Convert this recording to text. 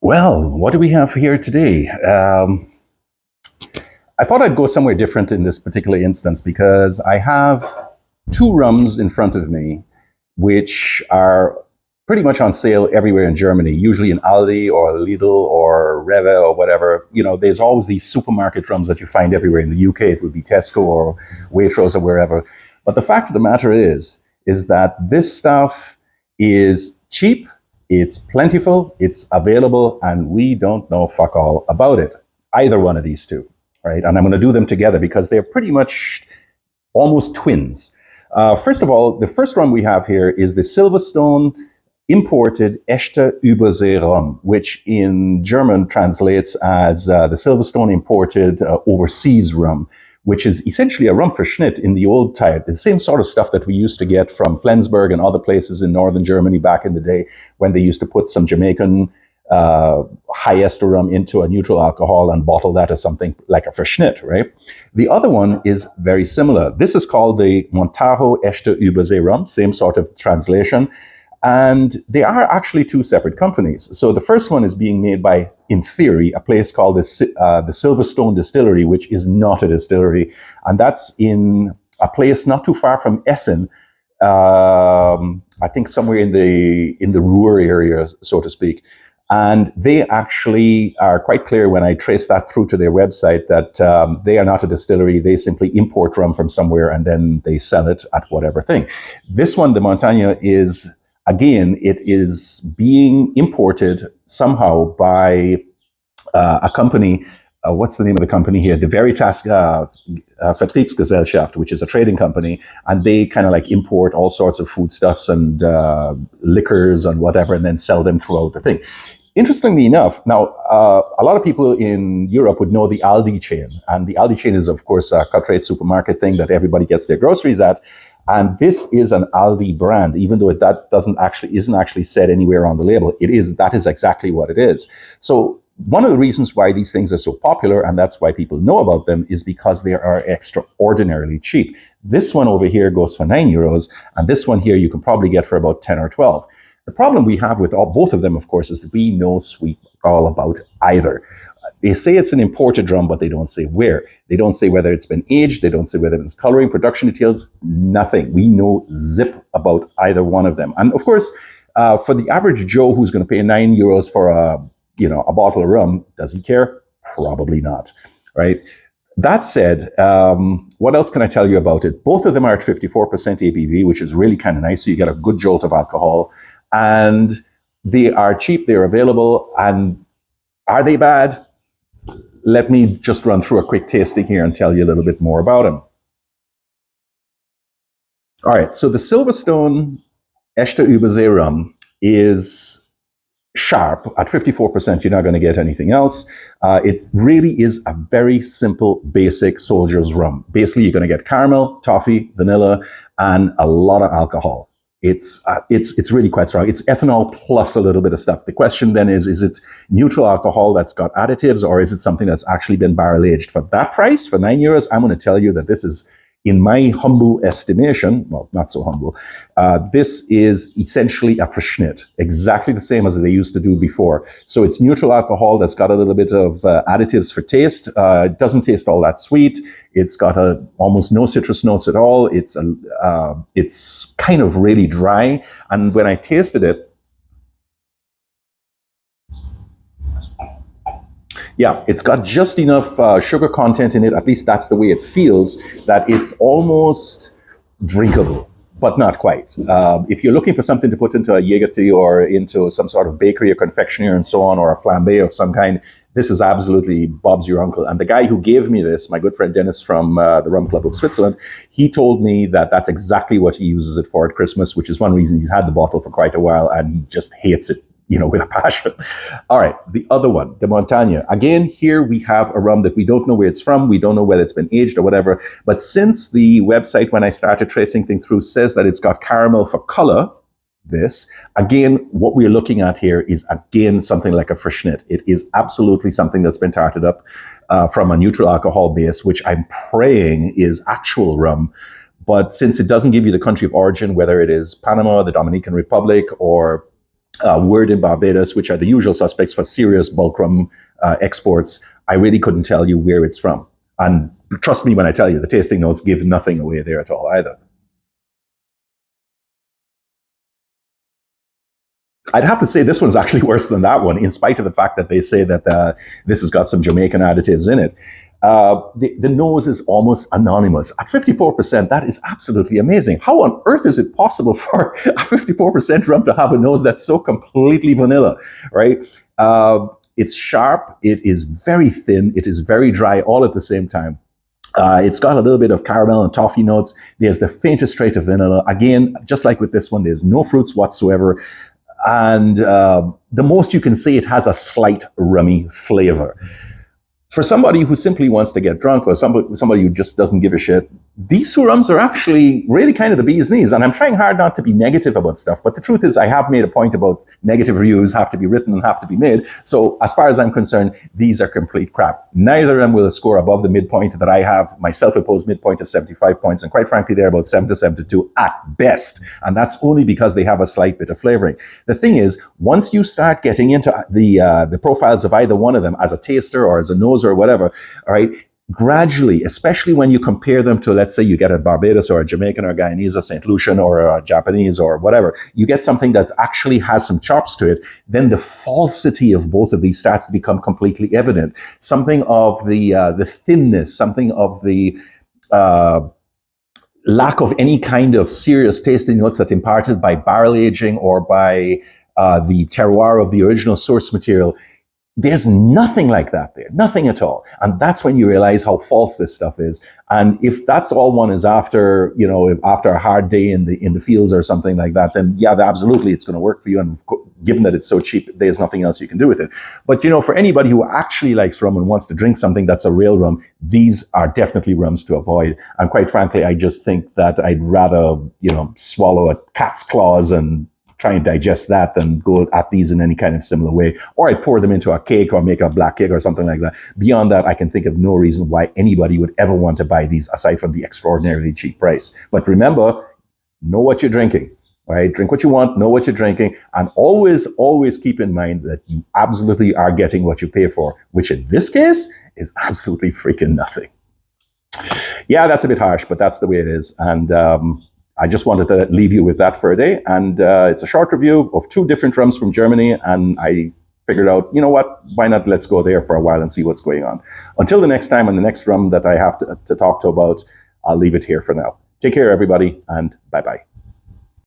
Well, what do we have here today? I thought I'd go somewhere different in this particular instance because I have two rums in front of me, which are pretty much on sale everywhere in Germany, usually in Aldi or Lidl or Rewe or whatever. You know, there's always these supermarket rums that you find everywhere. In the UK, it would be Tesco or Waitrose or wherever. But the fact of the matter is that this stuff is cheap, it's plentiful, it's available, and we don't know fuck all about it. Either one of these two, right? And I'm going to do them together because they're pretty much almost twins. First of all, the first rum we have here is the Silverstone imported echte Übersee rum, which in German translates as the Silverstone imported overseas rum, which is essentially a rum verschnitt in the old type. It's the same sort of stuff that we used to get from Flensburg and other places in northern Germany back in the day when they used to put some Jamaican high ester rum into a neutral alcohol and bottle that as something like a verschnitt, right? The other one is very similar. This is called the Montajo Echte Übersee rum, same sort of translation. And they are actually two separate companies. So the first one is being made by, in theory, a place called the Silverstone Distillery, which is not a distillery. And that's in a place not too far from Essen, I think somewhere in the Ruhr area, so to speak. And they actually are quite clear when I trace that through to their website that they are not a distillery. They simply import rum from somewhere and then they sell it at whatever thing. This one, the Montagne, is, again, it is being imported somehow by a company. What's the name of the company here? The Veritas Vertriebsgesellschaft, which is a trading company, and they kind of like import all sorts of foodstuffs and liquors and whatever, and then sell them throughout the thing. Interestingly enough, now a lot of people in Europe would know the Aldi chain, and the Aldi chain is, of course, a cut rate supermarket thing that everybody gets their groceries at. And this is an Aldi brand, even though that isn't actually said anywhere on the label. That is exactly what it is. So one of the reasons why these things are so popular, and that's why people know about them, is because they are extraordinarily cheap. This one over here goes for €9, and this one here you can probably get for about 10 or 12. The problem we have with both of them, of course, is that we know sweet all about either. They say it's an imported rum, but they don't say where. They don't say whether it's been aged. They don't say whether it's coloring, production details, nothing. We know zip about either one of them. And of course, for the average Joe who's going to pay €9 for a bottle of rum, does he care? Probably not, right? That said, what else can I tell you about it? Both of them are at 54% ABV, which is really kind of nice. So you get a good jolt of alcohol. And they are cheap, they're available. And are they bad? Let me just run through a quick tasting here and tell you a little bit more about them. All right, so the Silverstone Echte Übersee rum is sharp. At 54%, you're not going to get anything else. It really is a very simple, basic soldier's rum. Basically, you're going to get caramel, toffee, vanilla, and a lot of alcohol. It's really quite strong. It's ethanol plus a little bit of stuff. The question then is it neutral alcohol that's got additives, or is it something that's actually been barrel aged? For that price, for €9, I'm going to tell you that this is, in my humble estimation, well, not so humble, this is essentially a verschnitt, exactly the same as they used to do before. So it's neutral alcohol that's got a little bit of additives for taste. It doesn't taste all that sweet. It's got almost no citrus notes at all. It's kind of really dry. And when I tasted it, yeah, it's got just enough sugar content in it, at least that's the way it feels, that it's almost drinkable, but not quite. If you're looking for something to put into a Jägertee or into some sort of bakery or confectionery and so on, or a flambé of some kind, this is absolutely Bob's your uncle. And the guy who gave me this, my good friend Dennis from the Rum Club of Switzerland, he told me that that's exactly what he uses it for at Christmas, which is one reason he's had the bottle for quite a while and he just hates it, with a passion. All right, the other one, the Montagne. Again, here we have a rum that we don't know where it's from. We don't know whether it's been aged or whatever. But since the website, when I started tracing things through, says that it's got caramel for color, again, what we're looking at here is, again, something like a verschnitt. It is absolutely something that's been tarted up from a neutral alcohol base, which I'm praying is actual rum. But since it doesn't give you the country of origin, whether it is Panama, the Dominican Republic, or Word in Barbados, which are the usual suspects for serious bulk rum exports. I really couldn't tell you where it's from. And trust me when I tell you, the tasting notes give nothing away there at all either. I'd have to say this one's actually worse than that one, in spite of the fact that they say that this has got some Jamaican additives in it. The nose is almost anonymous. At 54%, that is absolutely amazing. How on earth is it possible for a 54% rum to have a nose that's so completely vanilla, right? It's sharp, it is very thin, it is very dry all at the same time. It's got a little bit of caramel and toffee notes. There's the faintest trait of vanilla. Again, just like with this one, there's no fruits whatsoever. And the most you can say, it has a slight rummy flavor. For somebody who simply wants to get drunk, or somebody who just doesn't give a shit, these two rums are actually really kind of the bee's knees. And I'm trying hard not to be negative about stuff, but the truth is I have made a point about negative reviews have to be written and have to be made. So as far as I'm concerned, these are complete crap. Neither of them will score above the midpoint that I have, my self-imposed midpoint of 75 points. And quite frankly, they're about 7 to 72 at best. And that's only because they have a slight bit of flavoring. The thing is, once you start getting into the profiles of either one of them as a taster or as a nose or whatever, all right, gradually, especially when you compare them to, let's say you get a Barbados or a Jamaican or a Guyanese or St. Lucian or a Japanese or whatever, you get something that actually has some chops to it, then the falsity of both of these starts to become completely evident. Something of the thinness, something of the lack of any kind of serious tasting notes that's imparted by barrel aging or by the terroir of the original source material. There's nothing like that there, nothing at all. And that's when you realize how false this stuff is. And if that's all one is after, you know, after a hard day in the fields or something like that, then yeah, absolutely, it's going to work for you. And given that it's so cheap, there's nothing else you can do with it. But, you know, for anybody who actually likes rum and wants to drink something that's a real rum, these are definitely rums to avoid. And quite frankly, I just think that I'd rather, you know, swallow a cat's claws and try and digest that than go at these in any kind of similar way. Or I pour them into a cake or make a black cake or something like that. Beyond that, I can think of no reason why anybody would ever want to buy these aside from the extraordinarily cheap price. But remember, know what you're drinking, right? Drink what you want, know what you're drinking, and always, always keep in mind that you absolutely are getting what you pay for, which in this case is absolutely freaking nothing. Yeah, that's a bit harsh, but that's the way it is. And I just wanted to leave you with that for a day. And it's a short review of 2 different rums from Germany. And I figured out, you know what, why not let's go there for a while and see what's going on. Until the next time and the next rum that I have to talk to about, I'll leave it here for now. Take care, everybody, and bye-bye.